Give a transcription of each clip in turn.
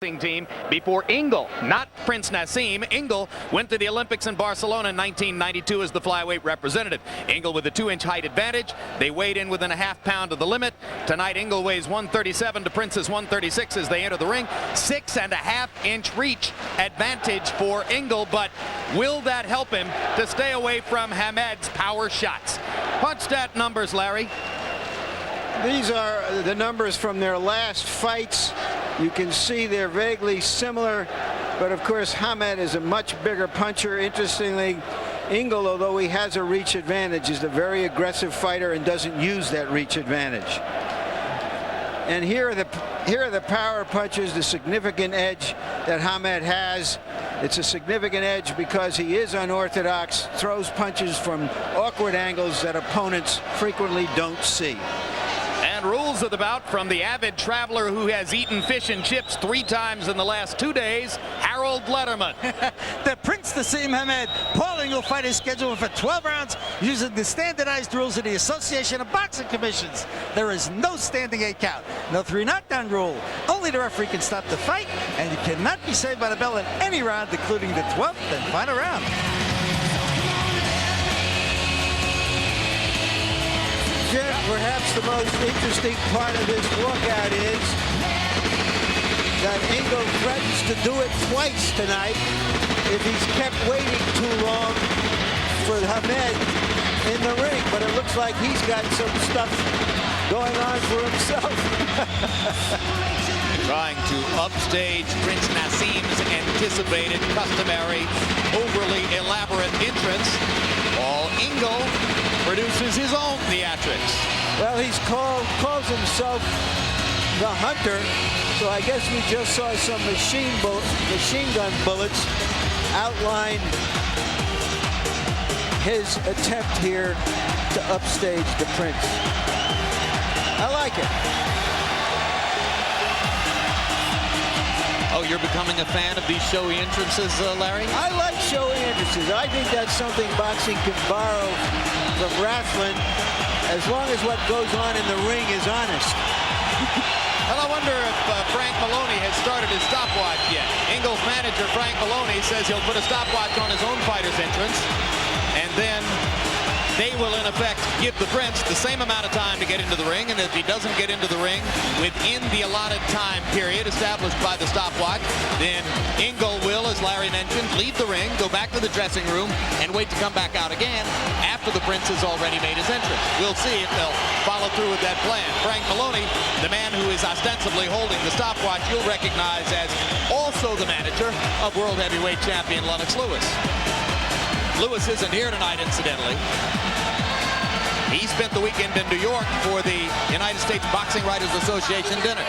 team before Ingle, not Prince Nassim. Ingle went to the Olympics in Barcelona in 1992 as the flyweight representative. Ingle with a 2-inch height advantage. They weighed in within a half pound of the limit. Tonight Ingle weighs 137 to Prince's 136 as they enter the ring. 6.5-inch reach advantage for Ingle, but will that help him to stay away from Hamed's power shots? Punch stat numbers, Larry. These are the numbers from their last fights. You can see they're vaguely similar, but of course Hamed is a much bigger puncher. Interestingly, Ingle, although he has a reach advantage, is a very aggressive fighter and doesn't use that reach advantage. And here are the power punches, the significant edge that Hamed has. It's a significant edge because he is unorthodox, throws punches from awkward angles that opponents frequently don't see. And rules of the bout from the avid traveler who has eaten fish and chips 3 times in the last 2 days, Harold Letterman. The Prince Nassim Hamed Paul Ingle fight is scheduled for 12 rounds using the standardized rules of the Association of Boxing Commissions. There is no standing 8 count, no 3 knockdown rule. Only the referee can stop the fight, and you cannot be saved by the bell in any round, including the 12th and final round. Jim, perhaps the most interesting part of this walkout is that Ingle threatens to do it twice tonight if he's kept waiting too long for Hamed in the ring. But it looks like he's got some stuff going on for himself. Trying to upstage Prince Nassim's anticipated, customary, overly elaborate entrance, while Ingle produces his own theatrics. Well, he's calls himself the Hunter, so I guess we just saw some machine gun bullets outline his attempt here to upstage the Prince. I like it. Oh, you're becoming a fan of these showy entrances, Larry? I like showy entrances. I think that's something boxing can borrow from wrestling, as long as what goes on in the ring is honest. Well, I wonder if Frank Maloney has started his stopwatch yet. Ingle's manager, Frank Maloney, says he'll put a stopwatch on his own fighter's entrance, and then they will, in effect, give the Prince the same amount of time to get into the ring, and if he doesn't get into the ring within the allotted time period established by the stopwatch, then Ingle will, as Larry mentioned, leave the ring, go back to the dressing room, and wait to come back out again after the Prince has already made his entrance. We'll see if they'll follow through with that plan. Frank Maloney, the man who is ostensibly holding the stopwatch, you'll recognize as also the manager of World Heavyweight Champion Lennox Lewis. Lewis isn't here tonight, incidentally. He spent the weekend in New York for the United States Boxing Writers Association dinner.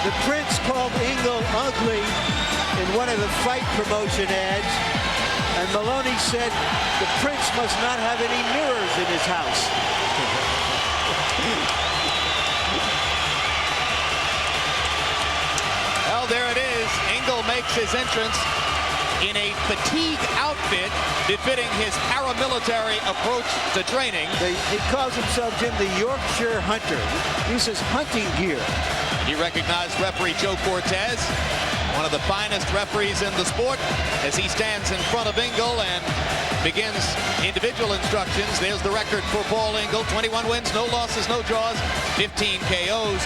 The Prince called Ingle ugly in one of the fight promotion ads, and Maloney said the Prince must not have any mirrors in his house. Well, there it is. Ingle makes his entrance in a fatigue outfit befitting his paramilitary approach to training. He calls himself, Jim, the Yorkshire Hunter. He uses hunting gear. He recognized referee Joe Cortez, one of the finest referees in the sport, as he stands in front of Ingle and begins individual instructions. There's the record for Paul Ingle: 21 wins, no losses, no draws, 15 KOs.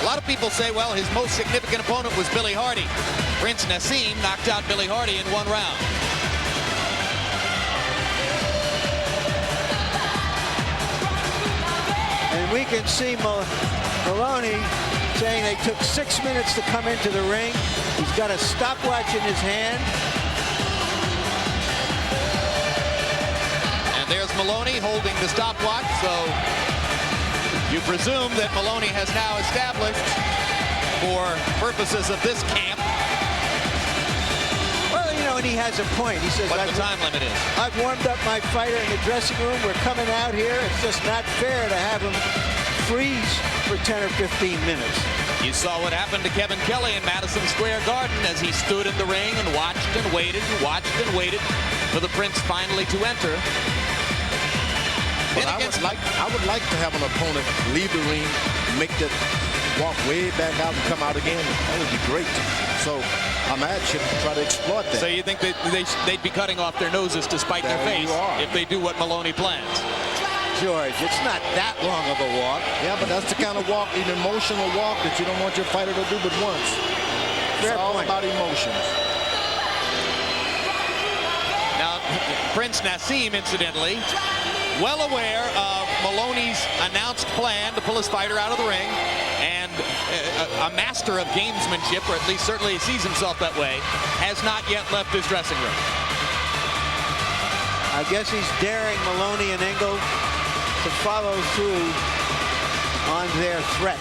A lot of people say, well, his most significant opponent was Billy Hardy. Prince Nassim knocked out Billy Hardy in 1 round. And we can see Maloney saying they took 6 minutes to come into the ring. He's got a stopwatch in his hand. And there's Maloney holding the stopwatch, so you presume that Maloney has now established, for purposes of this camp, And he has a point. He says, what the time limit is. I've warmed up my fighter in the dressing room. We're coming out here. It's just not fair to have him freeze for 10 or 15 minutes. You saw what happened to Kevin Kelly in Madison Square Garden as he stood in the ring and watched and waited for the Prince finally to enter. But I would like to have an opponent leave the ring, make that walk way back out and come out again. That would be great. So Ahmed should try to exploit that. So you think that they'd be cutting off their noses to spite their face if they do what Maloney plans? George, it's not that long of a walk. Yeah, but that's the kind of walk, an emotional walk that you don't want your fighter to do but once. It's all about emotions. Now, Prince Nassim, incidentally, well aware of Maloney's announced plan to pull his fighter out of the ring, and a master of gamesmanship, or at least certainly he sees himself that way, has not yet left his dressing room. I guess he's daring Maloney and Ingle to follow through on their threat.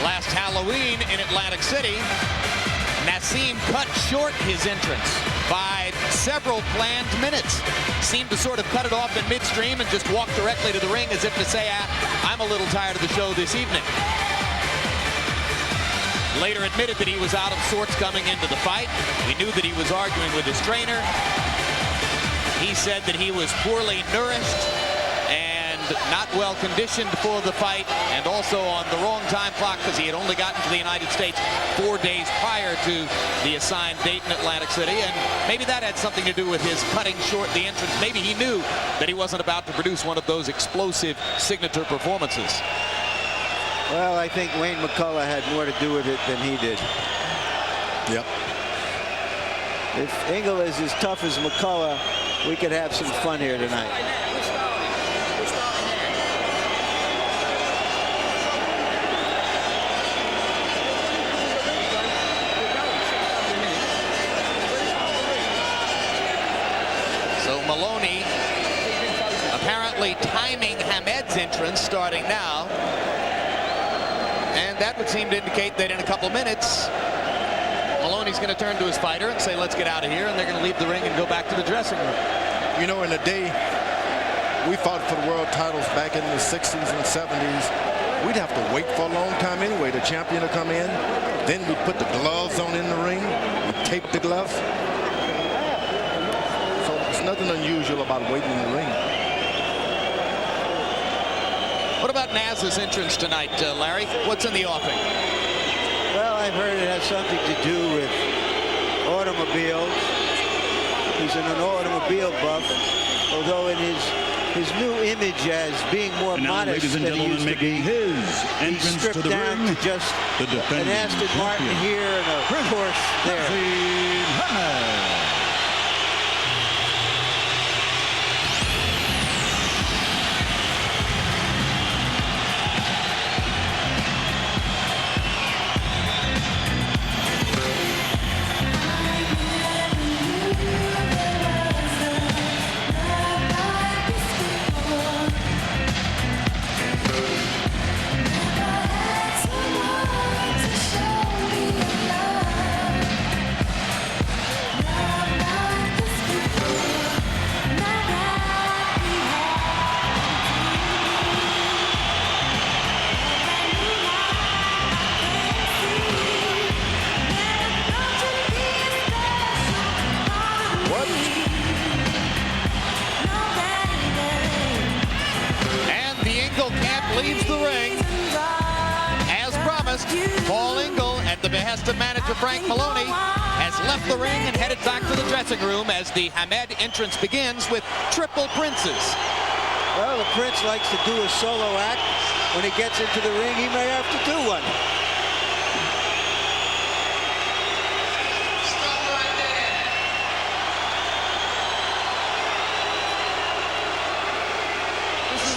Last Halloween in Atlantic City, Nassim cut short his entrance by several planned minutes. Seemed to sort of cut it off in midstream and just walk directly to the ring as if to say, I'm a little tired of the show this evening. Later admitted that he was out of sorts coming into the fight. We knew that he was arguing with his trainer. He said that he was poorly nourished and not well conditioned for the fight, and also on the wrong time clock because he had only gotten to the United States 4 days prior to the assigned date in Atlantic City, and maybe that had something to do with his cutting short the entrance. Maybe he knew that he wasn't about to produce one of those explosive signature performances. Well, I think Wayne McCullough had more to do with it than he did. Yep. If Ingle is as tough as McCullough, we could have some fun here tonight. So Maloney apparently timing Hamed's entrance starting now. And that would seem to indicate that in a couple minutes, Maloney's going to turn to his fighter and say, let's get out of here. And they're going to leave the ring and go back to the dressing room. You know, in the day, we fought for the world titles back in the 60s and 70s. We'd have to wait for a long time anyway. The champion to come in. Then we'd put the gloves on in the ring. We'd tape the gloves. So there's nothing unusual about waiting in the ring. What about Naz's entrance tonight, Larry? What's in the offing? Well, I've heard it has something to do with automobiles. He's an automobile buff, although in his new image as being more modest ladies and than he gentlemen, used to making be, his he's entrance stripped to the down ring, to just the an Aston Martin here and a Porsche there. Leaves the ring. As promised, Paul Ingle, at the behest of manager Frank Maloney, has left the ring and headed back to the dressing room as the Hamed entrance begins with triple princes. Well, the Prince likes to do a solo act. When he gets into the ring, he may have to do one.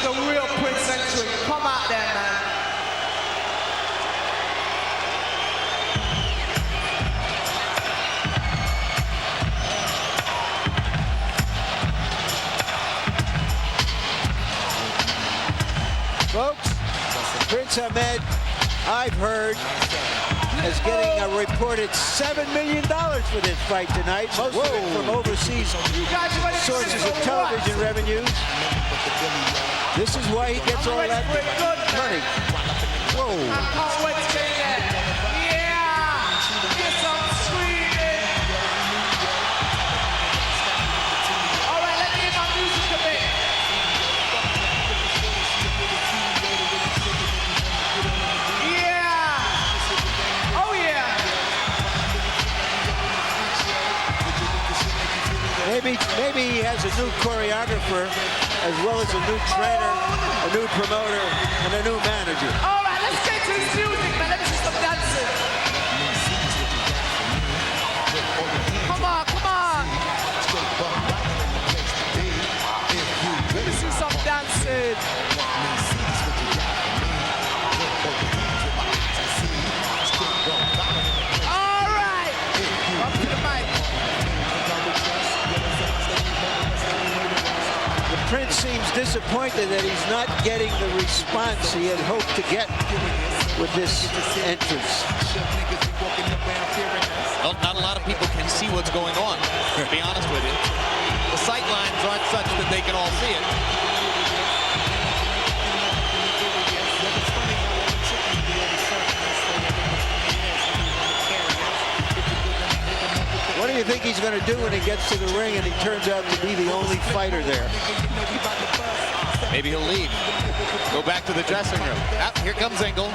The real Prince Century. Come out there, man. Folks, Prince Hamed, I've heard, is getting a reported $7 million for this fight tonight. Most of it from overseas sources of television revenues. This is why he gets all that money. Whoa. I can't wait to get there. Yeah! Get some screaming! has a new choreographer, as well as a new trainer, a new promoter, and a new manager. All right, let's get to this music, man. Let me see some dancing. Come on, come on. Let me see some dancing. All right. Up to the mic. The Prince seems disappointed that he's not getting the response he had hoped to get with this entrance. Well, not a lot of people can see what's going on, to be honest with you. The sight lines aren't such that they can all see it. What do you think he's going to do when he gets to the ring and he turns out to be the only fighter there? Maybe he'll leave. Go back to the dressing room. Ah, here comes Ingle.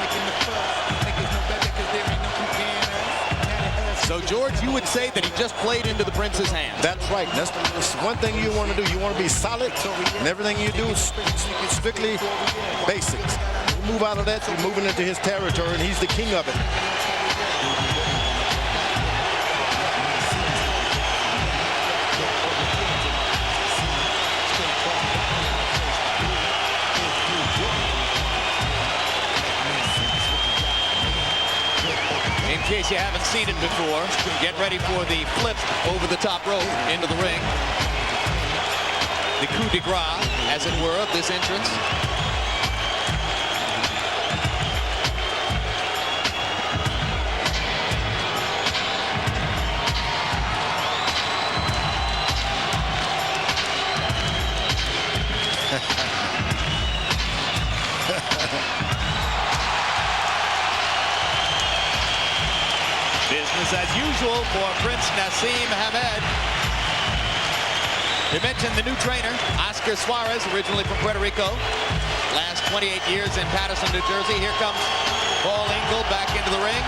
So, George, you would say that he just played into the Prince's hands. That's right. That's one thing you want to do. You want to be solid, and everything you do is strictly basics. You move out of that, you're moving into his territory, and he's the king of it. In case you haven't seen it before, get ready for the flip over the top rope into the ring. The coup de grace, as it were, of this entrance. Business as usual for Prince Naseem Hamed. We mentioned the new trainer, Oscar Suarez, originally from Puerto Rico. Last 28 years in Patterson, New Jersey. Here comes Paul Ingle back into the ring.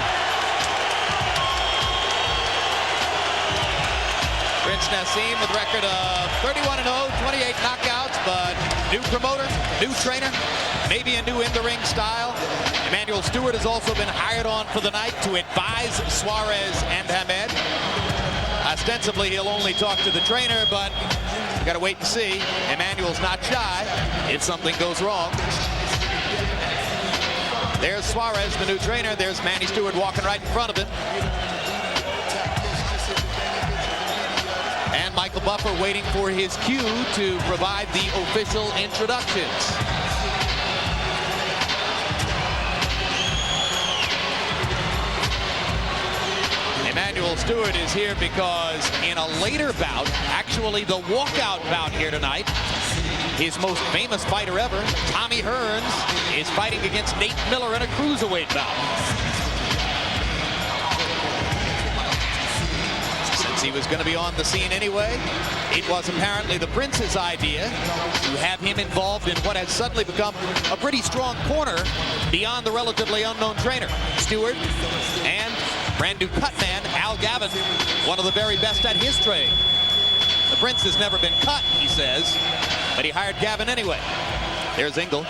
Prince Naseem with a record of 31-0, 28 knockouts, but new promoter, new trainer, maybe a new in-the-ring style. Emmanuel Stewart has also been hired on for the night to advise Suarez and Hamed. Ostensibly, he'll only talk to the trainer, but we got to wait and see. Emmanuel's not shy if something goes wrong. There's Suarez, the new trainer. There's Manny Stewart walking right in front of him. And Michael Buffer waiting for his cue to provide the official introductions. Emmanuel Stewart is here because in a later bout, actually the walkout bout here tonight, his most famous fighter ever, Tommy Hearns, is fighting against Nate Miller in a cruiserweight bout. Since he was going to be on the scene anyway, it was apparently the Prince's idea to have him involved in what has suddenly become a pretty strong corner beyond the relatively unknown trainer, Stewart, and brand new cut man, Al Gavin, one of the very best at his trade. The Prince has never been cut, he says, but he hired Gavin anyway. There's Ingle.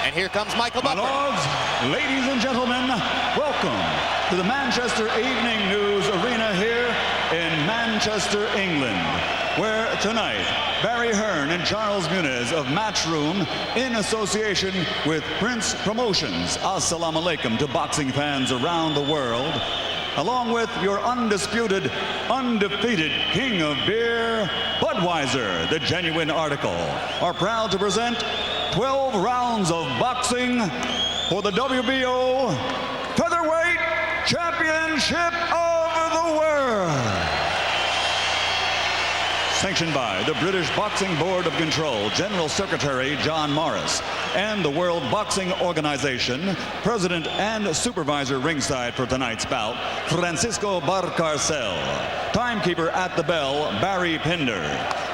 And here comes Michael Buffer. My lords, ladies and gentlemen, welcome to the Manchester Evening News Arena here in Manchester, England, where tonight Barry Hearn and Charles Muniz of Matchroom, in association with Prince Promotions, assalamu alaikum to boxing fans around the world, along with your undisputed, undefeated king of beer, Budweiser, the genuine article, are proud to present 12 rounds of boxing for the WBO Featherweight Championship of the World. Sanctioned by the British Boxing Board of Control, General Secretary John Morris, and the World Boxing Organization, President and Supervisor ringside for tonight's bout, Francisco Barcarcel. Timekeeper at the bell, Barry Pinder.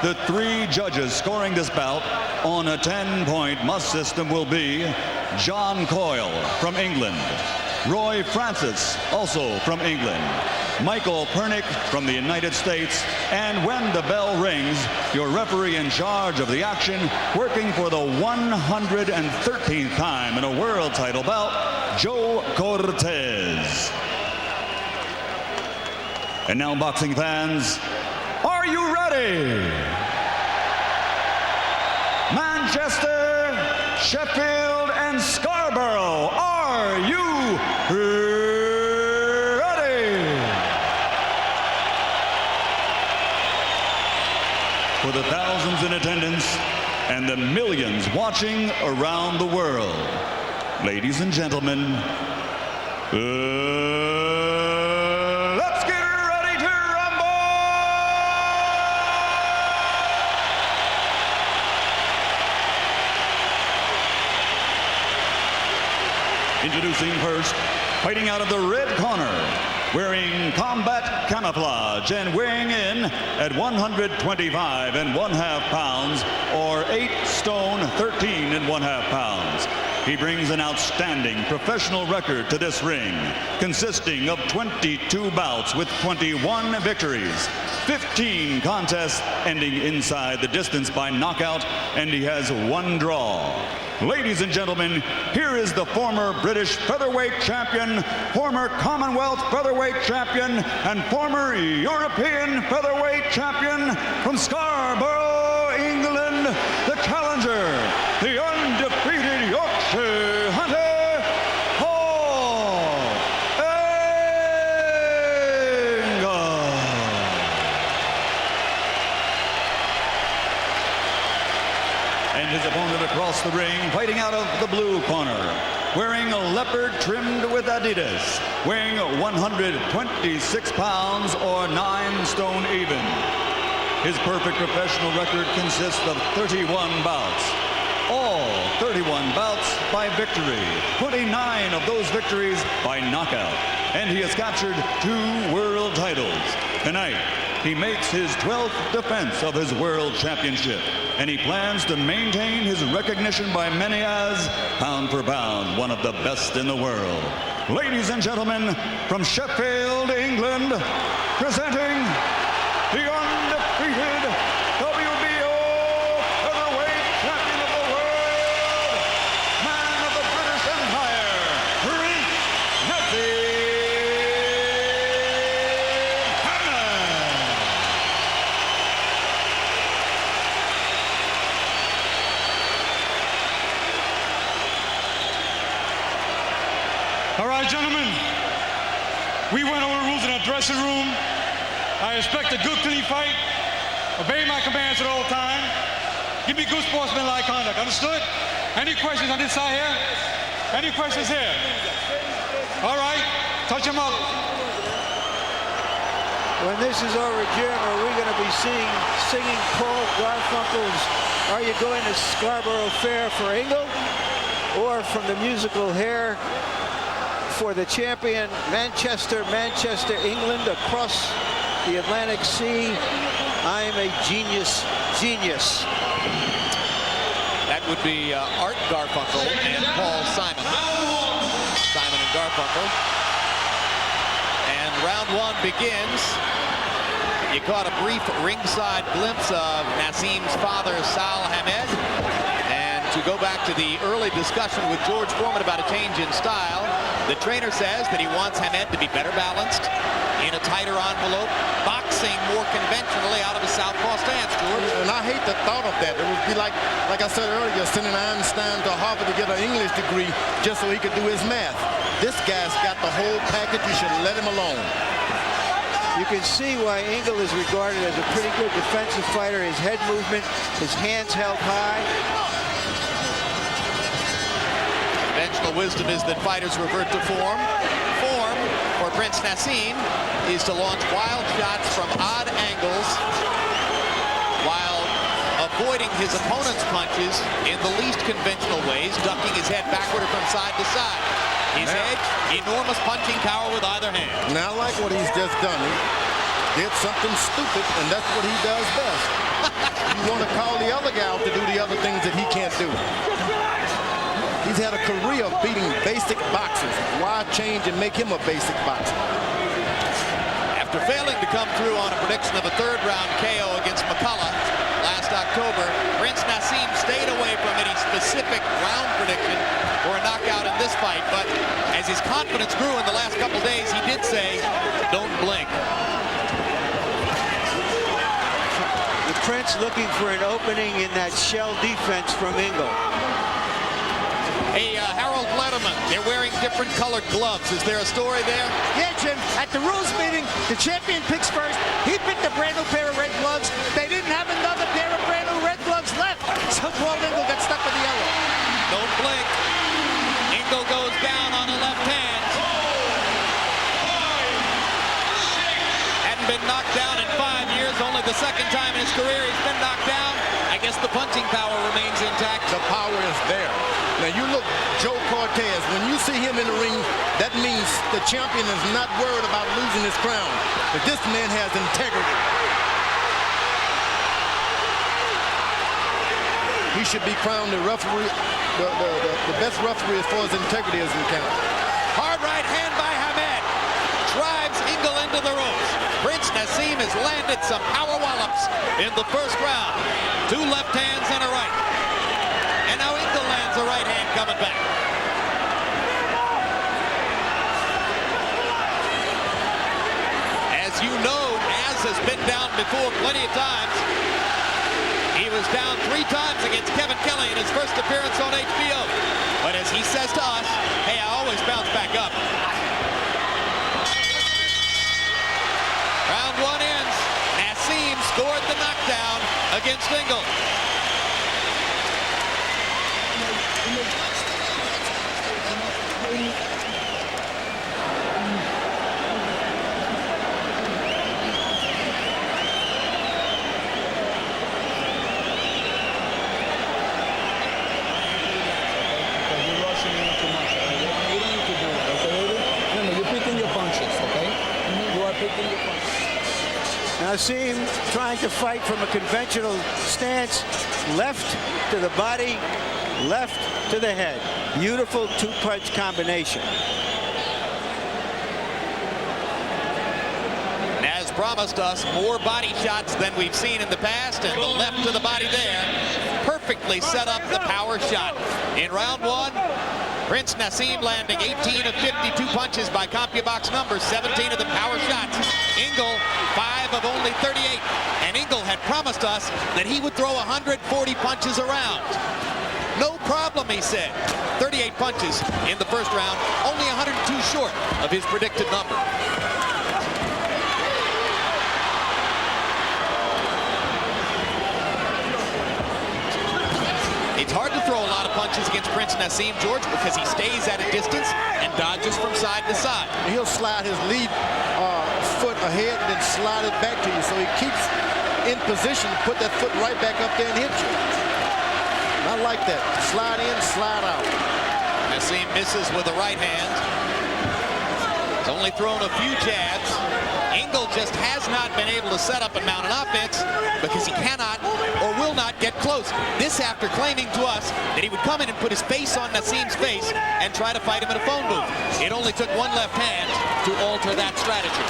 The three judges scoring this bout on a 10-point must system will be John Coyle from England, Roy Francis, also from England, Michael Pernick from the United States. And when the bell rings, your referee in charge of the action, working for the 113th time in a world title bout, Joe Cortez. And now, boxing fans, are you ready? Manchester, Sheffield, and Scarborough, are you ready? For the thousands in attendance and the millions watching around the world, ladies and gentlemen, let's get ready to rumble! Introducing first, fighting out of the red corner, wearing combat camouflage and weighing in at 125 1/2 pounds, or 8 stone 13 1/2 pounds. He brings an outstanding professional record to this ring, consisting of 22 bouts with 21 victories, 15 contests ending inside the distance by knockout, and he has 1 draw. Ladies and gentlemen, here is the former British featherweight champion, former Commonwealth featherweight champion, and former European featherweight champion from Scarborough, England, the challenger, the undefeated Yorkshire Hunter, Paul Ingle. And his opponent across the ring, fighting out of the blue corner, wearing a leopard trimmed with Adidas, weighing 126 pounds or 9 stone even. His perfect professional record consists of 31 bouts. All 31 bouts by victory, 29 of those victories by knockout. And he has captured 2 world titles. Tonight, he makes his 12th defense of his world championship, and he plans to maintain his recognition by many as, pound for pound, one of the best in the world. Ladies and gentlemen, from Sheffield, England, presenting the undefeated WBO featherweight champion of the world, man of the British Empire, Prince All right, gentlemen, we went over the rules in our dressing room. I expect a good, clean fight. Obey my commands at all time. Give me good sportsmanlike conduct. Understood? Any questions on this side here? Any questions here? All right, touch him up. When this is over, Jim, are we going to be singing Paul Garfunkel's "Are You Going to Scarborough Fair" for Ingle? Or from the musical Hair for the champion, Manchester, England, across the Atlantic Sea? I'm a genius. That would be Art Garfunkel and Paul Simon. Simon and Garfunkel. And round 1 begins. You caught a brief ringside glimpse of Nassim's father, Sal Hamed. And to go back to the early discussion with George Foreman about a change in style, the trainer says that he wants Hamed to be better balanced, in a tighter envelope, boxing more conventionally out of a southpaw stance, George. And I hate the thought of that. It would be like I said earlier, sending Einstein to Harvard to get an English degree just so he could do his math. This guy's got the whole package. You should let him alone. You can see why Ingle is regarded as a pretty good defensive fighter. His head movement, his hands held high. Conventional wisdom is that fighters revert to form. Form for Prince Nassim is to launch wild shots from odd angles while avoiding his opponent's punches in the least conventional ways, ducking his head backward or from side to side. His edge, enormous punching power with either hand. Now, I like what he's just done. He did something stupid, and that's what he does best. You want to call the other guy out to do the other things that he can't do. He's had a career of beating basic boxers. Why change and make him a basic boxer? After failing to come through on a prediction of a third-round KO against McCullough last October, Prince Nassim stayed away from any specific round prediction for a knockout in this fight. But as his confidence grew in the last couple days, he did say, "Don't blink." The Prince looking for an opening in that shell defense from Ingle. Hey, Harold Letterman, they're wearing different colored gloves. Is there a story there? Yeah, Jim, at the rules meeting, the champion picks first. He picked a brand new pair of red gloves. They didn't have another pair of brand new red gloves left. So Paul Ingle got stuck with the yellow. Don't blink. Ingle goes down on the left hand. Hadn't been knocked down in 5 years. Only the second time in his career he's been knocked down. I guess the punching power remains intact. The power is there. Now you look, Joe Cortez, when you see him in the ring, that means the champion is not worried about losing his crown. But this man has integrity. He should be crowned the referee, the best referee as far as integrity is counted. Hard right hand by Hamed. Drives Ingle into the ropes. Prince Nassim has landed some power wallops in the first round. 2 left hands and a right. And now Ingle lands a right hand coming back. As you know, Naz has been down before plenty of times. He was down 3 times against Kevin Kelly in his first appearance on HBO. But as he says to us, hey, I always bounce back up. Round 1 ends. Nassim scored the knockdown against Ingle. Nassim trying to fight from a conventional stance, left to the body, left to the head. Beautiful 2-punch combination. Naz promised us more body shots than we've seen in the past, and the left to the body there perfectly set up the power shot. In round 1, Prince Nassim landing 18 of 52 punches by CompuBox numbers, 17 of the power shots. Ingle, 5 of only 38. And Ingle had promised us that he would throw 140 punches around. No problem, he said. 38 punches in the first round, only 102 short of his predicted number. It's hard to throw a lot of punches against Prince Nassim, George, because he stays at a distance and dodges from side to side. He'll slide his lead foot ahead and then slide it back to you. So he keeps in position to put that foot right back up there and hit you. Not like that. Slide in, slide out. Nassim misses with the right hand. He's only thrown a few jabs. Ingle just has not been able to set up and mount an offense because he cannot or will not get close. This after claiming to us that he would come in and put his face on Nassim's face and try to fight him in a phone booth. It only took one left hand to alter that strategy.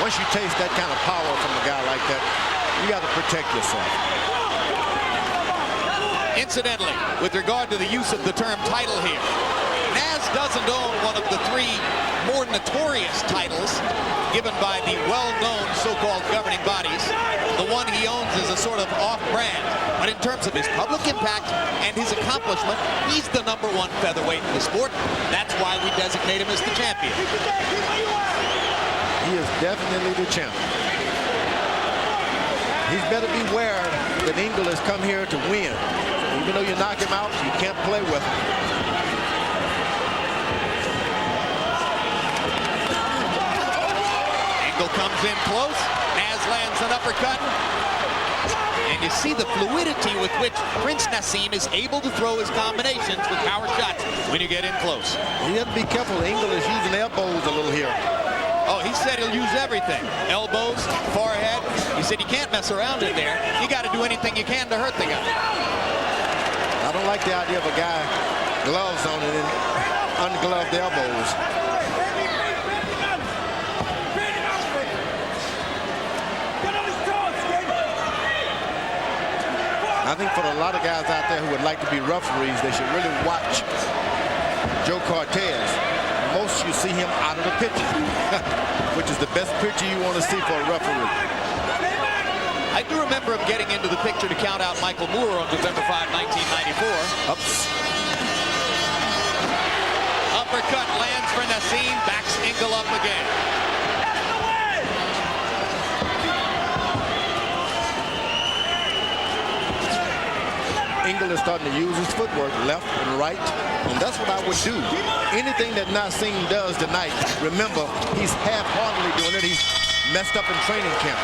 Once you taste that kind of power from a guy like that, you got to protect yourself. Incidentally, with regard to the use of the term title here, Naz doesn't own one of the 3 more notorious titles given by the well-known so-called governing bodies. The one he owns is a sort of off-brand. But in terms of his public impact and his accomplishment, he's the #1 featherweight in the sport. That's why we designate him as the champion. He is definitely the champion. He's better beware that Ingle has come here to win. Even though you knock him out, you can't play with him. Ingle comes in close. Naz lands an uppercut. And you see the fluidity with which Prince Nassim is able to throw his combinations with power shots when you get in close. You have to be careful. Ingle is using elbows a little here. Oh, he said he'll use everything. Elbows, forehead. He said you can't mess around in there. You got to do anything you can to hurt the guy. I don't like the idea of a guy gloves on it and ungloved elbows. I think for a lot of guys out there who would like to be referees, they should really watch Joe Cortez. Most you see him out of the picture, which is the best picture you want to see for a referee. I do remember him getting into the picture to count out Michael Moore on November 5, 1994. Ups. Uppercut lands for Nassim, backs Ingle up again. Ingle is starting to use his footwork left and right, and that's what I would do. Anything that Nassim does tonight, remember, he's half-heartedly doing it. He's messed up in training camp.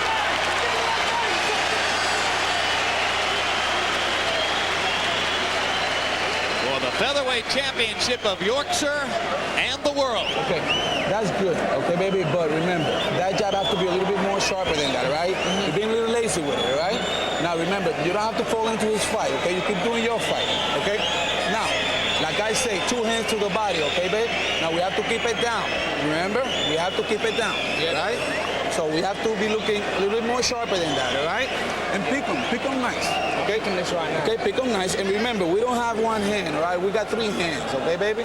For the featherweight championship of Yorkshire and the world. Okay, that's good, okay, baby, but remember, that jab has to be a little bit more sharper than that, right? You're being a little lazy with it, right? Now, remember, you don't have to fall into his fight, okay? You keep doing your fight, okay? Now, like I say, 2 hands to the body, okay, babe? Now, we have to keep it down, remember? We have to keep it down, right? So we have to be looking a little bit more sharper than that, all right? And pick them nice, okay? Okay, pick them nice. And remember, we don't have 1 hand, all right? We got 3 hands, okay, baby?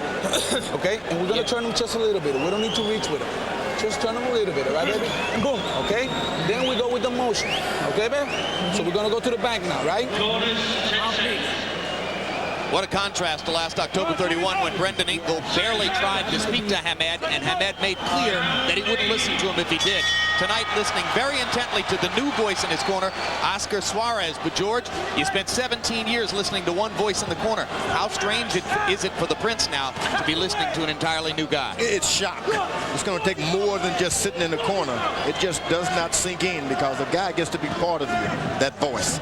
Okay? And we're going to turn them just a little bit. We don't need to reach with them. Just turn them a little bit, all right, baby? And boom, okay? Then we go with the motion, okay, baby? So we're going to go to the back now, right? What a contrast to last October 31 when Brendan Ingle barely tried to speak to Hamed, and Hamed made clear that he wouldn't listen to him if he did. Tonight, listening very intently to the new voice in his corner, Oscar Suarez. But George, you spent 17 years listening to one voice in the corner. How strange is it for the Prince now to be listening to an entirely new guy? It's shock. It's going to take more than just sitting in the corner. It just does not sink in because the guy gets to be part of you, that voice.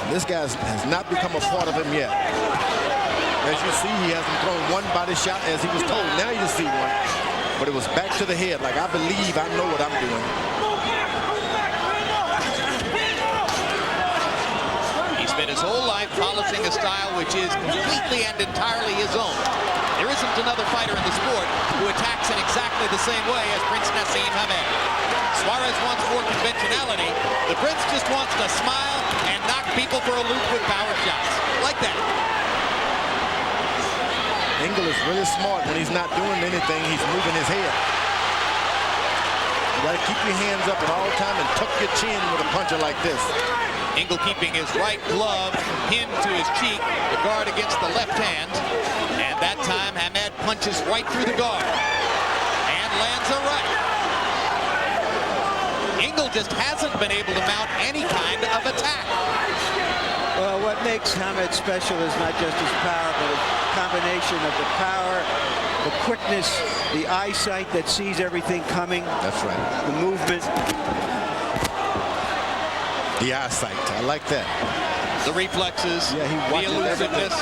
This guy has not become a part of him yet. As you see, he hasn't thrown one body shot as he was told. Now you see one. But it was back to the head, like I believe I know what I'm doing. He spent his whole life polishing a style which is completely and entirely his own. There isn't another fighter in the sport who attacks in exactly the same way as Prince Nassim Hamed. Suarez wants more conventionality. The Prince just wants to smile and knock people for a loop with power shots. Like that. Ingle is really smart when he's not doing anything. He's moving his head. You got to keep your hands up at all time and tuck your chin with a puncher like this. Ingle keeping his right glove pinned to his cheek, the guard against the left hand. And that time, Hamed punches right through the guard and lands a right. Ingle just hasn't been able to mount any kind of attack. Well, what makes Hamed special is not just his power, but a combination of the power, the quickness, the eyesight that sees everything coming. That's right. The movement. The eyesight. I like that. The reflexes, Yeah, he the watches elusiveness.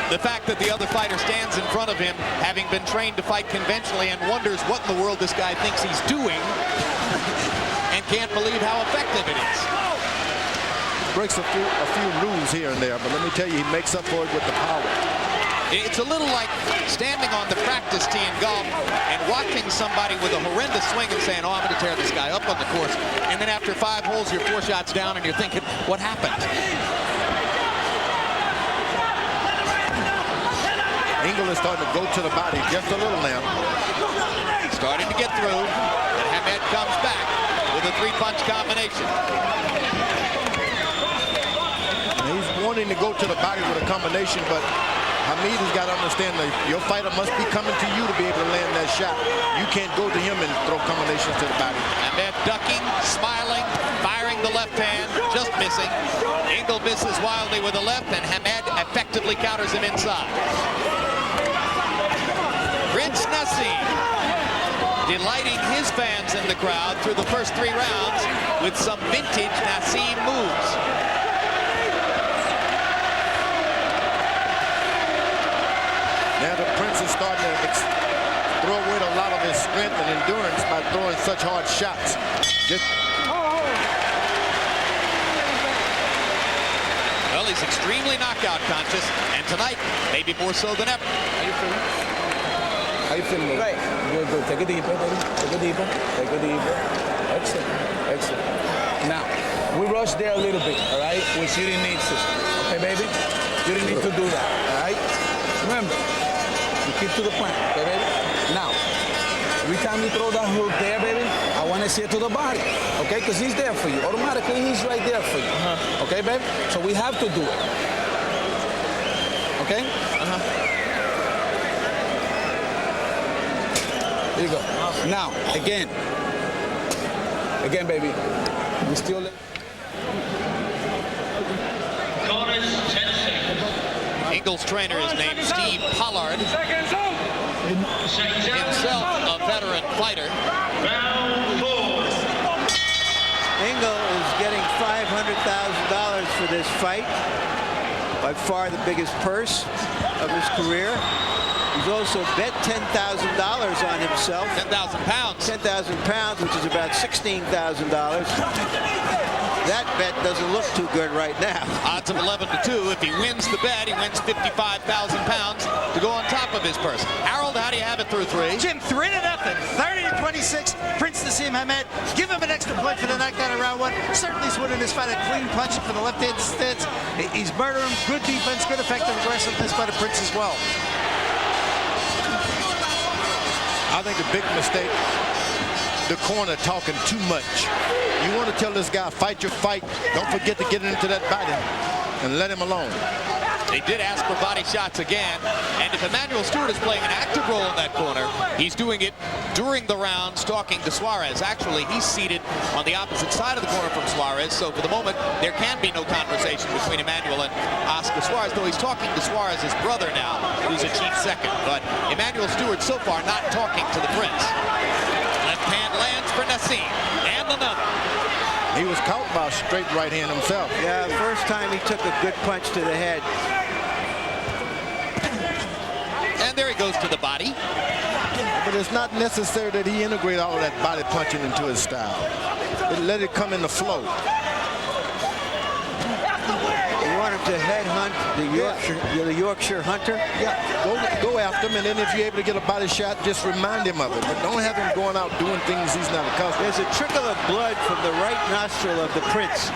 The fact that the other fighter stands in front of him, having been trained to fight conventionally, and wonders what in the world this guy thinks he's doing, and can't believe how effective it is. Breaks a few rules here and there, but let me tell you, he makes up for it with the power. It's a little like standing on the practice tee in golf and watching somebody with a horrendous swing and saying, oh, I'm going to tear this guy up on the course. And then after 5 holes, you're 4 shots down and you're thinking, what happened? Ingle is starting to go to the body just a little now. Starting to get through, and Hamed comes back with a 3-punch combination. He's wanting to go to the body with a combination, but Hamed has got to understand that your fighter must be coming to you to be able to land that shot. You can't go to him and throw combinations to the body. Hamed ducking, smiling, firing the left hand, just missing. Ingle misses wildly with the left, and Hamed effectively counters him inside. Prince Nassim delighting his fans in the crowd through the first 3 rounds with some vintage Nassim moves. Now the Prince is starting to throw away a lot of his strength and endurance by throwing such hard shots. Well, he's extremely knockout conscious, and tonight, maybe more so than ever. How you feeling? How you feeling? Great. Good, good. Take a deeper, baby. Take a deeper. Take a deeper. Excellent. Excellent. Now, we rushed there a little bit, all right? right? Which you didn't need to. Okay, baby? You didn't need to do that, all right? Remember, you keep to the plan, okay, baby? Now, every time you throw that hook there, baby, I want to see it to the body, okay? Because he's there for you. Automatically, he's right there for you. Okay, baby? So we have to do it. Okay? There you go. Now, again, baby, we still... Ingle's trainer is named Steve Pollard, himself a veteran fighter. Ingle is getting $500,000 for this fight. By far the biggest purse of his career. He's also bet $10,000 on himself. 10,000 pounds. 10,000 pounds, which is about $16,000. That bet doesn't look too good right now. Odds of 11-2. If he wins the bet, he wins 55,000 pounds to go on top of his purse. Harold, how do you have it through 3? Jim, 3-0, 30-26. Prince Nassim Hamed. Give him an extra point for the knockdown in round 1. Certainly he's winning this fight. A clean punch for the left-hand stance. He's murdering. Good defense, good effective aggressiveness by the Prince as well. I think the big mistake, the corner talking too much. You want to tell this guy, fight your fight. Don't forget to get into that body and let him alone. They did ask for body shots again, and if Emmanuel Stewart is playing an active role in that corner, he's doing it during the rounds, talking to Suarez. Actually, he's seated on the opposite side of the corner from Suarez, so for the moment, there can be no conversation between Emmanuel and Oscar Suarez, though he's talking to Suarez's brother now, who's a chief second. But Emmanuel Stewart so far not talking to the Prince. Left hand lands for Nassim, and another. He was caught by a straight right hand himself. Yeah, first time he took a good punch to the head. And there he goes to the body. But it's not necessary that he integrate all of that body punching into his style. Let it come in the flow. You want him to headhunt the Yorkshire Hunter? Yeah, go after him, and then if you're able to get a body shot, just remind him of it. But don't have him going out doing things he's not accustomed. There's a trickle of blood from the right nostril of the Prince.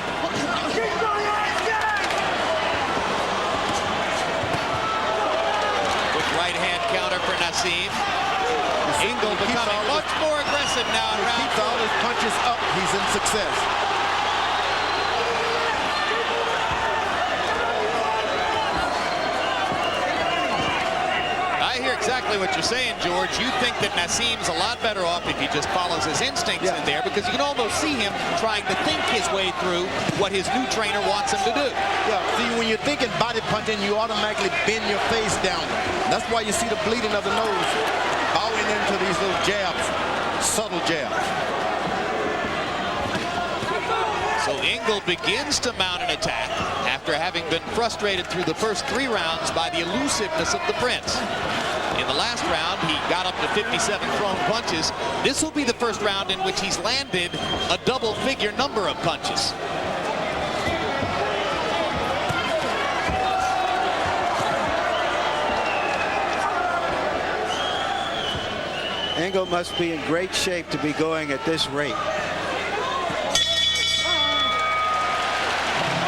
With right hand counter for Nassim. Ingle becoming much more aggressive now in round 4. Keeps all his punches up, he's in success. I hear exactly what you're saying, George. You think that Nassim's a lot better off if he just follows his instincts in there, because you can almost see him trying to think his way through what his new trainer wants him to do. Yeah, see, when you're thinking body punching, you automatically bend your face down. That's why you see the bleeding of the nose, bowing into these little jabs, subtle jabs. So Ingle begins to mount an attack after having been frustrated through the first 3 rounds by the elusiveness of the Prince. In the last round, he got up to 57 thrown punches. This will be the first round in which he's landed a double-figure number of punches. Ingle must be in great shape to be going at this rate.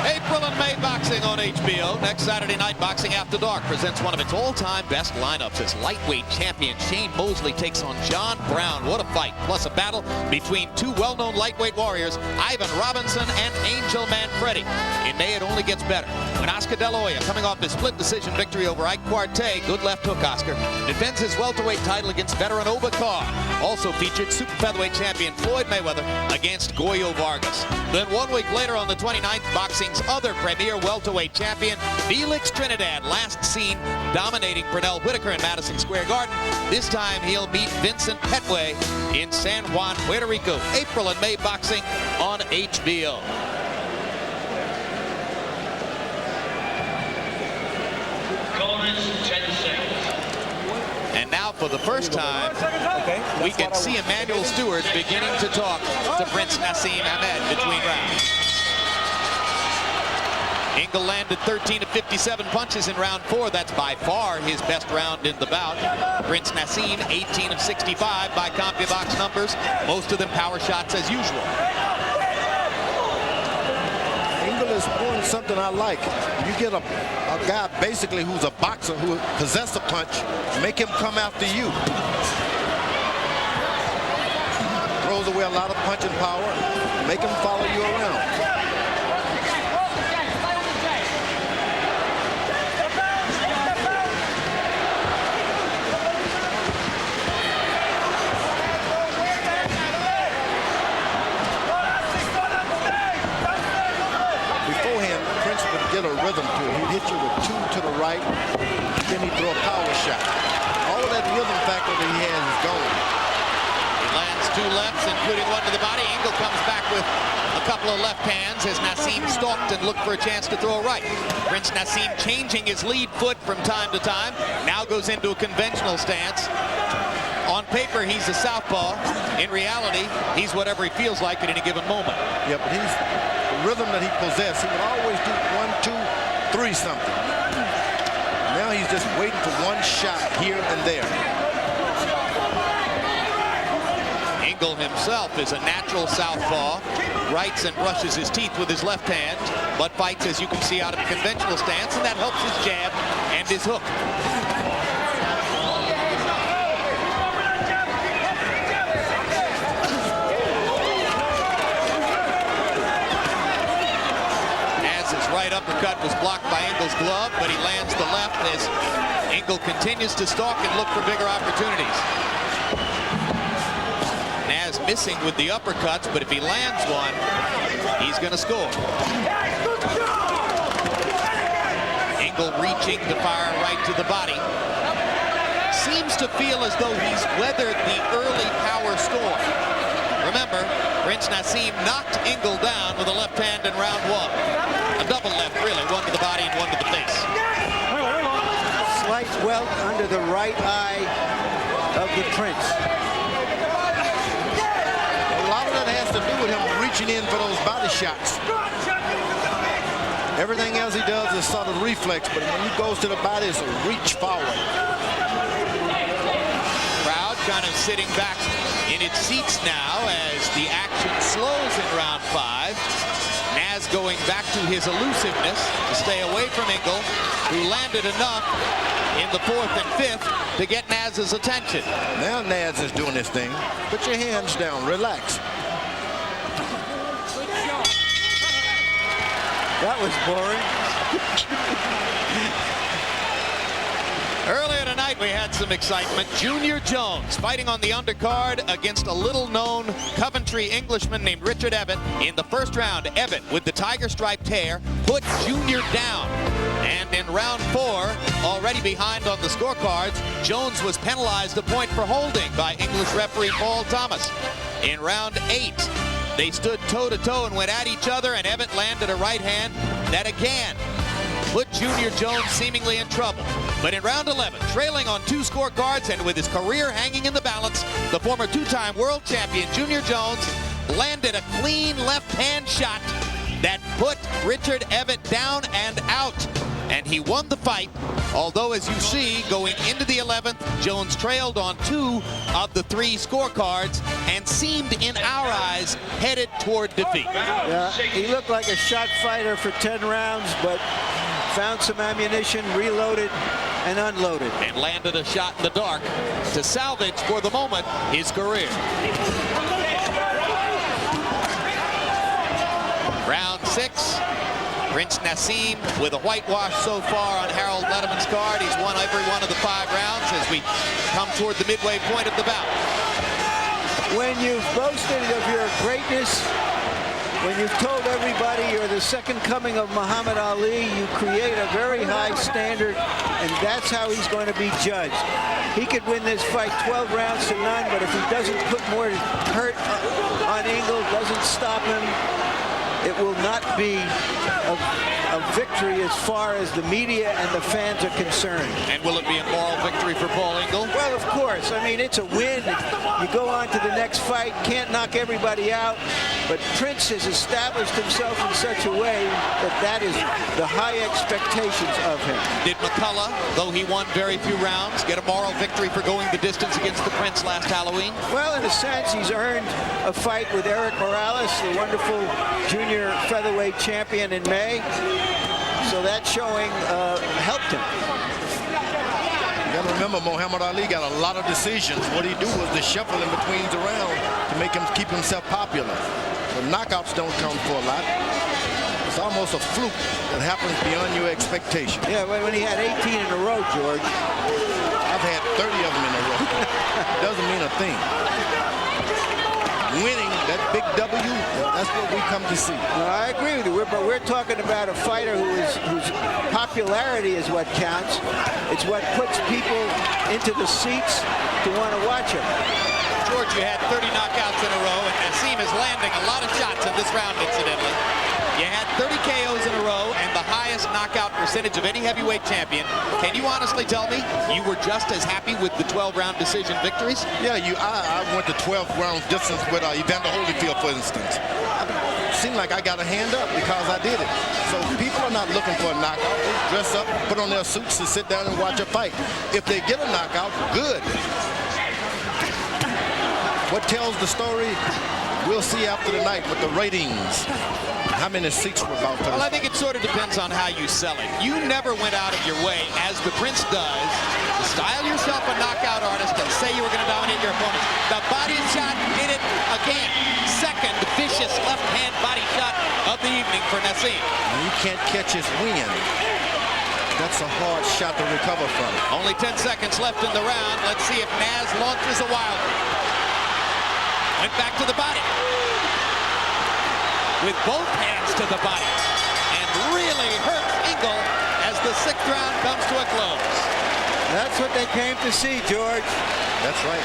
April and May boxing on HBO. Next Saturday night, Boxing After Dark presents one of its all-time best lineups as lightweight champion Shane Mosley takes on John Brown. What a fight. Plus a battle between 2 well-known lightweight warriors, Ivan Robinson and Angel Manfredi. In May, it only gets better when Oscar De La Hoya, coming off his split decision victory over Ike Quartey, good left hook Oscar, defends his welterweight title against veteran Obakar. Also featured super featherweight champion Floyd Mayweather against Goyo Vargas. Then 1 week later on the 29th, boxing's other premier welterweight champion, Felix Trinidad, last seen dominating Pernell Whitaker in Madison Square Garden. This time he'll meet Vincent Petway in San Juan, Puerto Rico. April and May boxing on HBO. And now for the first time, we can see Emmanuel Stewart beginning to talk to Prince Nassim Hamed between rounds. Ingle landed 13 of 57 punches in round 4. That's by far his best round in the bout. Prince Nassim 18 of 65 by CompuBox numbers. Most of them power shots as usual. Ingle is just doing something I like. You get a guy basically who's a boxer who possesses a punch, make him come after you. Throws away a lot of punching power, make him follow you around. Get a rhythm to it. He'd hit you with 2 to the right, then he'd throw a power shot. All of that rhythm factor that he has is gone. He lands 2 lefts, including 1 to the body. Ingle comes back with a couple of left hands as Nassim stalked and looked for a chance to throw a right. Prince Nassim changing his lead foot from time to time. Now goes into a conventional stance. On paper, he's a southpaw. In reality, he's whatever he feels like at any given moment. Yeah, but he's the rhythm that he possessed. He would always do 1, 2, 3 something. Now he's just waiting for 1 shot here and there. Ingle himself is a natural southpaw. Rights and brushes his teeth with his left hand, but fights, as you can see, out of a conventional stance, and that helps his jab and his hook. Right uppercut was blocked by Ingle's glove, but he lands the left as Ingle continues to stalk and look for bigger opportunities. Naz missing with the uppercuts, but if he lands one, he's going to score. Ingle reaching to fire right to the body. Seems to feel as though he's weathered the early power storm. Remember, Prince Nassim knocked Ingle down with a left hand in round 1. A double left, really. 1 to the body and 1 to the face. Slight welt under the right eye of the Prince. A lot of that has to do with him reaching in for those body shots. Everything else he does is sort of reflex, but when he goes to the body, it's a reach forward. Crowd kind of sitting back in its seats now as the action slows in round 5. Naz going back to his elusiveness to stay away from Ingle, who landed enough in the 4th and 5th to get Naz's attention. Now Naz is doing this thing. Put your hands down, relax. That was boring. Earlier tonight, we had some excitement. Junior Jones fighting on the undercard against a little-known Coventry Englishman named Richard Evatt. In the first round, Evatt, with the tiger-striped hair, put Junior down. And in round 4, already behind on the scorecards, Jones was penalized a point for holding by English referee Paul Thomas. In round 8, they stood toe-to-toe and went at each other, and Evatt landed a right hand that again put Junior Jones seemingly in trouble. But in round 11, trailing on 2 scorecards and with his career hanging in the balance, the former 2-time world champion Junior Jones landed a clean left-hand shot that put Richard Evatt down and out. And he won the fight, although as you see, going into the 11th, Jones trailed on 2 of the 3 scorecards and seemed, in our eyes, headed toward defeat. Yeah, he looked like a shot fighter for 10 rounds, but found some ammunition, reloaded and unloaded. And landed a shot in the dark to salvage, for the moment, his career. Round 6, Prince Nassim with a whitewash so far on Harold Letterman's card. He's won every one of the 5 rounds as we come toward the midway point of the bout. When you've boasted of your greatness, when you've told everybody you're the second coming of Muhammad Ali, you create a very high standard, and that's how he's going to be judged. He could win this fight 12 rounds to none, but if he doesn't put more hurt on Ingle, doesn't stop him, it will not be a victory as far as the media and the fans are concerned. And will it be a moral victory for Paul Ingle? Well, of course. I mean, it's a win. You go on to the next fight, can't knock everybody out, but Prince has established himself in such a way that that is the high expectations of him. Did McCullough, though he won very few rounds, get a moral victory for going the distance against the Prince last Halloween? Well, in a sense, he's earned a fight with Eric Morales, the wonderful junior junior featherweight champion in May. So that showing helped him. You got to remember, Muhammad Ali got a lot of decisions. What he do was to shuffle in between around to make him keep himself popular. The knockouts don't count for a lot. It's almost a fluke that happens beyond your expectation. Yeah, when he had 18 in a row, George. I've had 30 of them in a row. Doesn't mean a thing. Winning, that big W, that's what we come to see. No, I agree with you, but we're talking about a fighter whose popularity is what counts. It's what puts people into the seats to want to watch him. George, you had 30 knockouts in a row, and Nassim is landing a lot of shots in this round, incidentally. You had 30 KOs in a row and the highest knockout percentage of any heavyweight champion. Can you honestly tell me you were just as happy with the 12-round decision victories? Yeah, I went to 12 rounds distance with Evander Holyfield, for instance. It seemed like I got a hand up because I did it. So people are not looking for a knockout. They dress up, put on their suits to sit down and watch a fight. If they get a knockout, good. What tells the story, we'll see after the night with the ratings. How many seats were about for this? Well, I think it sort of depends on how you sell it. You never went out of your way, as the Prince does, to style yourself a knockout artist and say you were going to dominate your opponent. The body shot did it again. Second vicious left-hand body shot of the evening for Nassim. You can't catch his wind. That's a hard shot to recover from. Only 10 seconds left in the round. Let's see if Naz launches a wilder. Went back to the body. With both hands to the body. And really hurt Ingle as the 6th round comes to a close. That's what they came to see, George. That's right.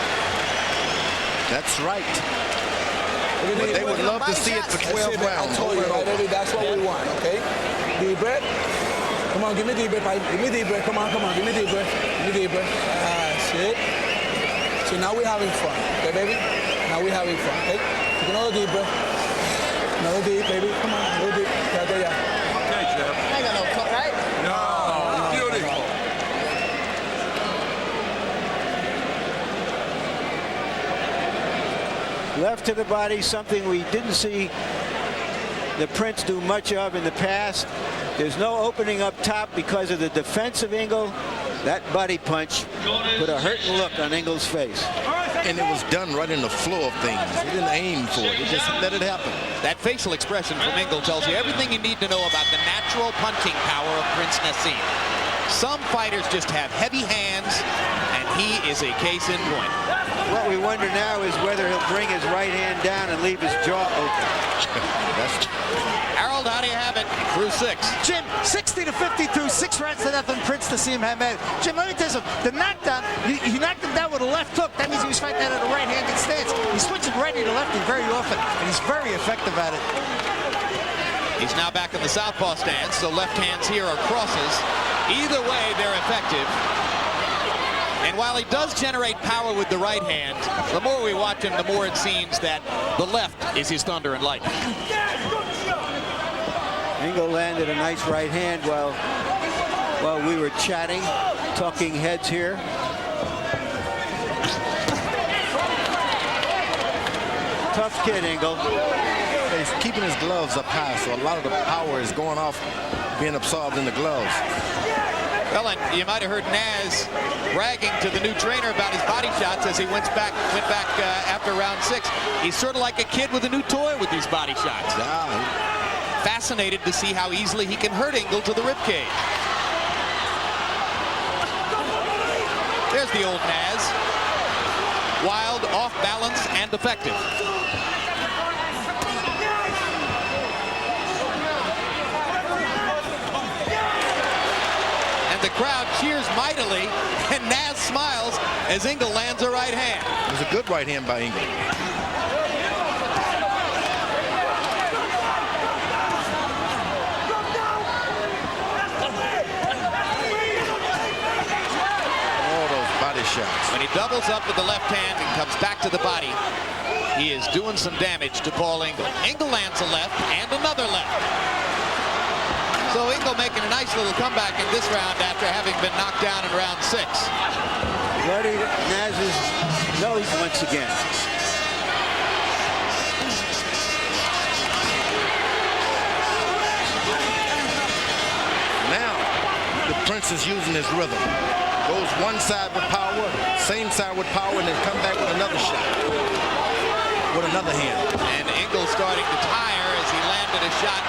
That's right. But they would love to see it for 12 rounds. I told you, right, baby, that's what we want, okay? Deep breath. Come on, give me deep breath. Give me deep breath. Come on. Give me deep breath. Give me deep breath. That's it. So now we're having fun, okay, baby? Now we're having fun, okay? Take another deep breath. Another deep, baby. Come on, another deep. Yeah. Okay, Jeff. I ain't got no cut, right? No. Beautiful. Left to the body, something we didn't see the Prince do much of in the past. There's no opening up top because of the defense of Ingle. That body punch put a hurting look on Ingle's face. And it was done right in the flow of things. He didn't aim for it. He just let it happen. That facial expression from Ingle tells you everything you need to know about the natural punching power of Prince Nassim. Some fighters just have heavy hands, and he is a case in point. What we wonder now is whether he'll bring his right hand down and leave his jaw open. Harold, how do you have it through 6? Jim, 60-52, 6 rounds to nothing, Prince Nassim Hamed. Jim, let me tell you something. The knockdown, he knocked him down with a left hook. That means he was fighting out of a right-handed stance. He's switching righty to lefty very often, and he's very effective at it. He's now back in the southpaw stance, so left hands here are crosses. Either way, they're effective. And while he does generate power with the right hand, the more we watch him, the more it seems that the left is his thunder and lightning. Ingle landed a nice right hand while we were chatting, talking heads here. Tough kid, Ingle. He's keeping his gloves up high, so a lot of the power is going off, being absorbed in the gloves. Well, and you might have heard Naz bragging to the new trainer about his body shots as he went back after round 6. He's sort of like a kid with a new toy with these body shots. Yeah. Fascinated to see how easily he can hurt Ingle to the ribcage. There's the old Naz. Wild, off balance, and effective. The crowd cheers mightily, and Naz smiles as Ingle lands a right hand. It was a good right hand by Ingle. All those body shots. When he doubles up with the left hand and comes back to the body, he is doing some damage to Paul Ingle. Ingle lands a left and another left. So Ingle making a nice little comeback in this round after having been knocked down in round 6. Bloody Naz's nose once again. Prince is using his rhythm. Goes one side with power, same side with power, and then come back with another shot. With another hand. And Ingle starting to tire as he landed a shot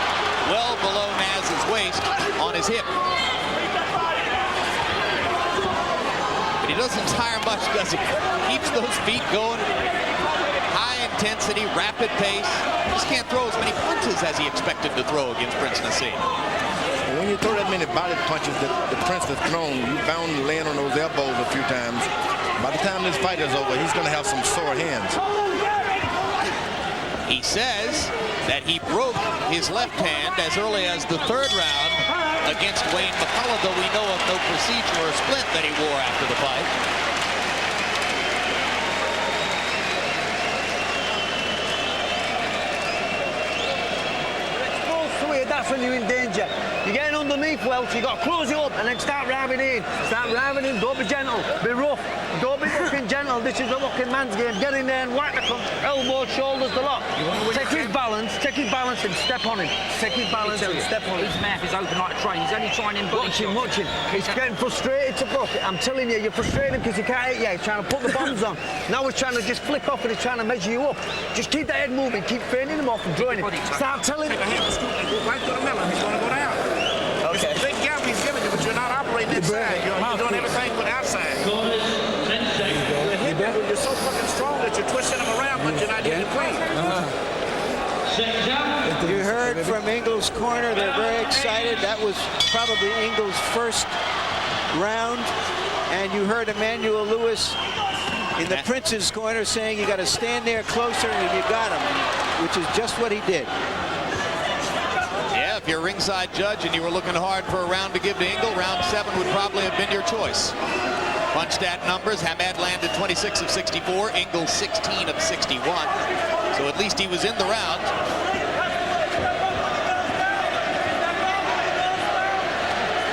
well below Naz's waist on his hip. But he doesn't tire much, does he? Keeps those feet going. High intensity, rapid pace. Just can't throw as many punches as he expected to throw against Prince Nassim. When you throw that many body punches that the Prince has thrown, you bound to land on those elbows a few times. By the time this fight is over, he's going to have some sore hands. He says that he broke his left hand as early as the third round against Wayne McCullough, though we know of no procedure or splint that he wore after the fight. That's when you're in danger. You're getting underneath Welch, you got to close it up and then start ramming in. Start ramming in, don't be gentle, be rough. Don't be fucking gentle, this is a looking man's game. Get in there and whack the elbows, shoulders, the lot. Take his balance and step on him. Take his balance and step on him. His mouth is open like a train, he's only trying him. Watch him. He's getting frustrated to fuck it. I'm telling you, you're frustrating him because he can't hit you. He's trying to put the bombs on. Now he's trying to just flick off and he's trying to measure you up. Just keep that head moving, keep fading him off and drawing him. Start telling him. Right to the middle, he's going to go down. Okay. It's a big gap he's giving you, but you're not operating inside. You're doing everything but outside. You're so fucking strong that you're twisting him around, but you're not getting clean. You heard from Ingle's corner. They're very excited. That was probably Ingle's first round. And you heard Emmanuel Lewis in the Prince's corner saying you got to stand there closer and you got him, which is just what he did. Yeah, if you're a ringside judge and you were looking hard for a round to give to Ingle, round 7 would probably have been your choice. Punch stat numbers, Hamed landed 26 of 64, Ingle 16 of 61. So at least he was in the round.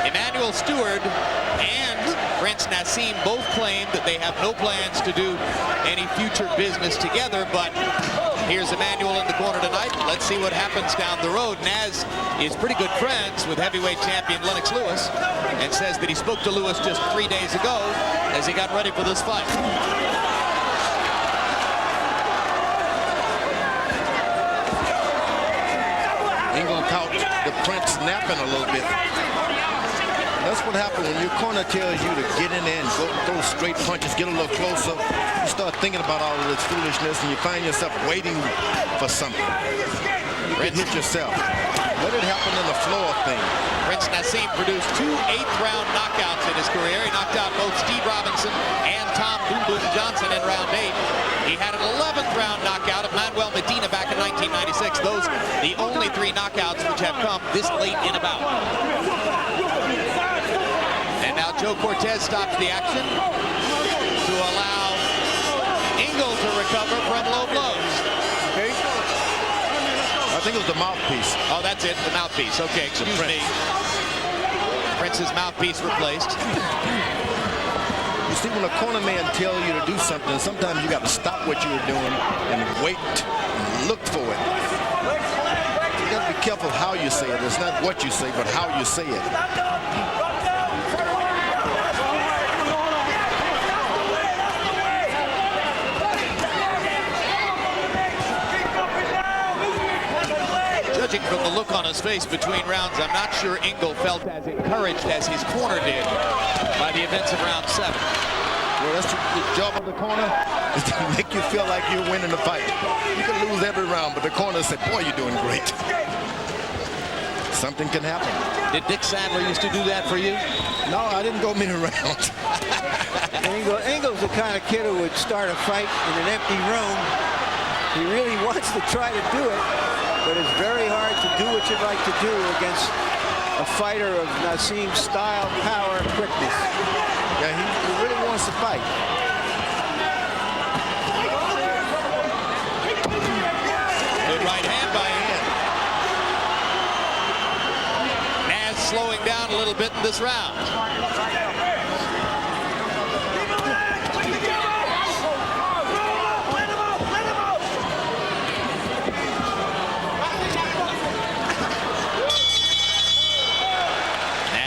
Emmanuel Stewart and Prince Nassim both claim that they have no plans to do any future business together, but here's Emmanuel in the corner tonight. Let's see what happens down the road. Naz is pretty good friends with heavyweight champion Lennox Lewis and says that he spoke to Lewis just 3 days ago as he got ready for this fight. Ingle caught the Prince napping a little bit. That's what happens when your corner tells you to get in there and go throw straight punches, get a little closer. You start thinking about all of this foolishness and you find yourself waiting for something. You can hit yourself. Let it happen in the flow of things. Prince Nassim produced 2 8th-round knockouts in his career. He knocked out both Steve Robinson and Tom Boom Boom Johnson in round 8. He had an 11th-round knockout of Manuel Medina back in 1996. Those the only 3 knockouts which have come this late in a bout. And now Joe Cortez stops the action to allow Ingle to recover from low blows. Okay. I think it was the mouthpiece. Oh, that's it, the mouthpiece. Okay, excuse me. Prince's mouthpiece replaced. You see, when a corner man tells you to do something, sometimes you got to stop what you're doing and wait and look for it. You got to be careful how you say it. It's not what you say, but how you say it. Judging from the look on his face between rounds, I'm not sure Ingle felt as encouraged as his corner did by the events of round 7. Well, that's the job of the corner, is to make you feel like you're winning the fight. You can lose every round, but the corner said, boy, you're doing great. Something can happen. Did Dick Sandler used to do that for you? No, I didn't go many rounds. Ingle's the kind of kid who would start a fight in an empty room. He really wants to try to do it, but it's very hard to do what you'd like to do against a fighter of Nassim's style, power, and quickness. Yeah, he really wants to fight. Good right hand by him. Naz slowing down a little bit in this round.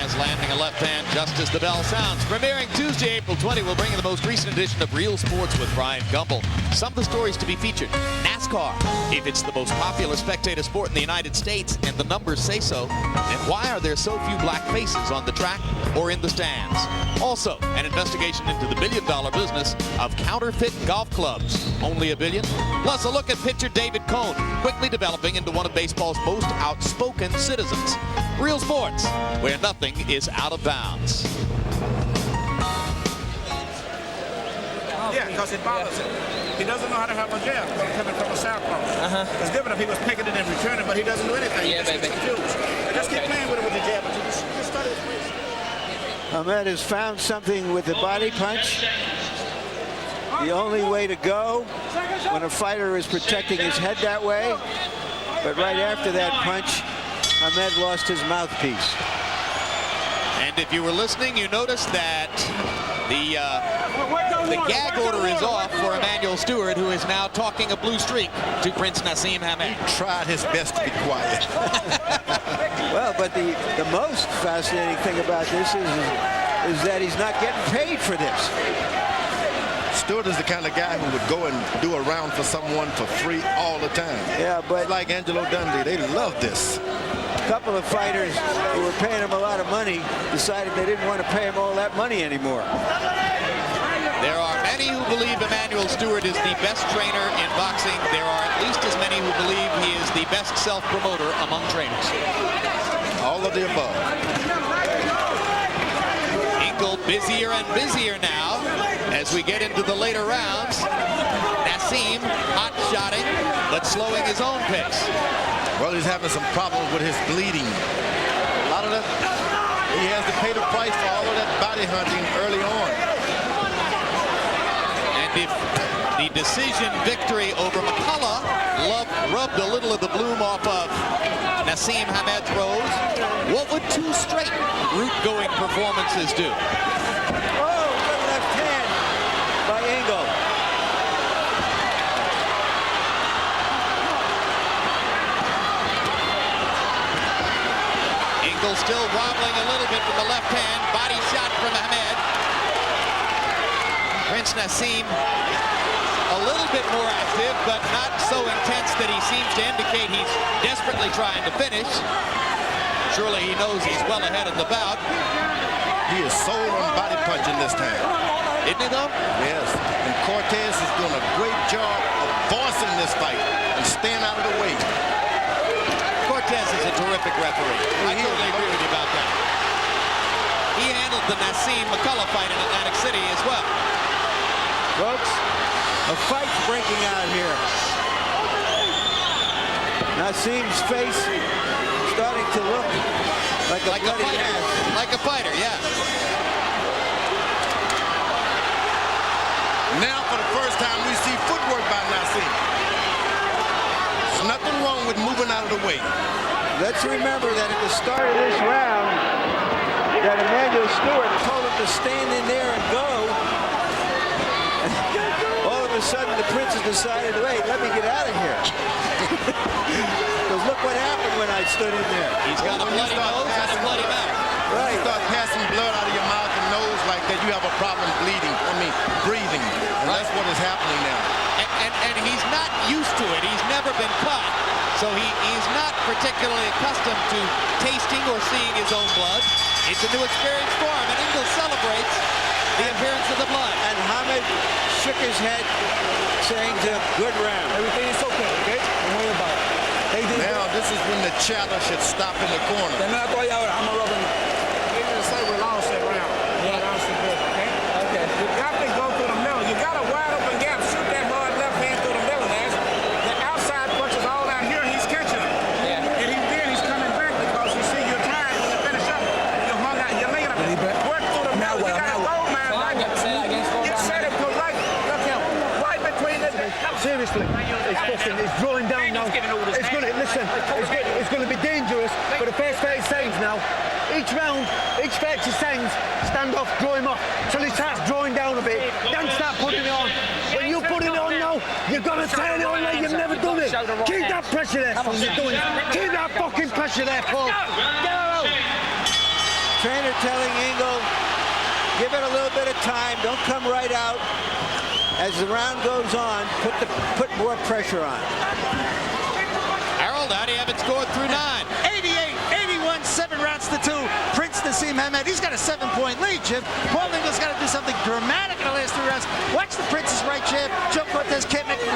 Diaz landing a left hand just as the bell sounds. Premiering Tuesday, April 20, we'll bring you the most recent edition of Real Sports with Brian Gumbel. Some of the stories to be featured. NASCAR, if it's the most popular spectator sport in the United States and the numbers say so, then why are there so few black faces on the track or in the stands? Also, an investigation into the billion-dollar business of counterfeit golf clubs. Only $1 billion? Plus a look at pitcher David Cone, quickly developing into one of baseball's most outspoken citizens. Real Sports, where nothing is out of bounds. Yeah, because it bothers him. He doesn't know how to have a jab coming from a southpaw. It's different if he was picking it and returning, but he doesn't do anything. Yeah, baby. Just keep playing with it with the jab, but you just study his ways. Ahmed has found something with the body punch. The only way to go when a fighter is protecting his head that way. But right after that punch, Ahmed lost his mouthpiece. And if you were listening, you noticed that the gag order is off for Emmanuel Stewart, who is now talking a blue streak to Prince Nassim Hamed. Tried his best to be quiet. Well, but the most fascinating thing about this is that he's not getting paid for this. Stewart is the kind of guy who would go and do a round for someone for free all the time. Yeah, but like Angelo Dundee, they love this. A couple of fighters who were paying him a lot of money decided they didn't want to pay him all that money anymore. There are many who believe Emmanuel Stewart is the best trainer in boxing. There are at least as many who believe he is the best self-promoter among trainers. All of the above. Ingle busier and busier now as we get into the later rounds. Nassim hot-shotting, but slowing his own pace. Well, he's having some problems with his bleeding. A lot of that, he has to pay the price for all of that body hunting early on. And if the decision victory over McCullough rubbed a little of the bloom off of Nassim Hamed's rose, what would two straight route-going performances do? Oh, good left hand by Ingle. Ingle still wobbling a little bit from the left hand. Body shot from Hamed. Prince Nassim a little bit more active, but not so intense that he seems to indicate he's desperately trying to finish. Surely he knows he's well ahead of the bout. He is sold on body punching this time. Isn't he, though? Yes. And Cortez is doing a great job of forcing this fight and staying out of the way. Cortez is a terrific referee. I totally agree with you about that. He handled the Nassim McCullough fight in Atlantic City as well. Folks, a fight's breaking out here. Nassim's face starting to look like a bloody fighter. mess. Like a fighter, yeah. Now, for the first time, we see footwork by Nassim. There's nothing wrong with moving out of the way. Let's remember that at the start of this round, that Emmanuel Stewart told him to stand in there and go. All of a sudden, the Prince has decided, wait, let me get out of here. Because look what happened when I stood in there. He's got a bloody nose and a bloody mouth. Right. You start passing blood out of your mouth and nose like that, you have a problem breathing. And that's what is happening now. And he's not used to it. He's never been caught. So he's not particularly accustomed to tasting or seeing his own blood. It's a new experience for him, and Ingle celebrates the appearance of the blood. And Hamed shook his head, saying to him, good round. Everything is okay, okay? Don't worry about it. Now, this is when the chatter should stop in the corner. I'm a rubber. They didn't say we lost that round. We lost it good, okay? Okay. You got to go through the middle. You got a wide open gap. Shoot that hard left hand through the middle, man. The outside punch is all out here. He's catching it. Yeah. And he's coming back because you see you're tired when you finish up. You hung out. You're laying up. Work through the middle. You got to go, man. Get set up to right. Look him. Right between the... Seriously, it's fucking, it's drawing down now. It's going to, listen, it's going to be dangerous for the first 30 seconds now. Each round, each 30 seconds, stand off, draw him off, till he starts drawing down a bit, then start putting it on. When you put it on now, you've got to turn it on like you've never done it. Keep that pressure there, Paul, you're doing it. Keep that fucking pressure there, Paul. Get out. trainer telling Ingle, give it a little bit of time. Don't come right out. As the round goes on, put more pressure on. Harold, how do you have it scored through 9? 88-81, 7 rounds to 2. Prince Nassim Hamed, he's got a 7-point lead, Jim. Paul Ingle's got to do something dramatic in the last 3 rounds. Watch the Prince's right jab. Joe Cortez can't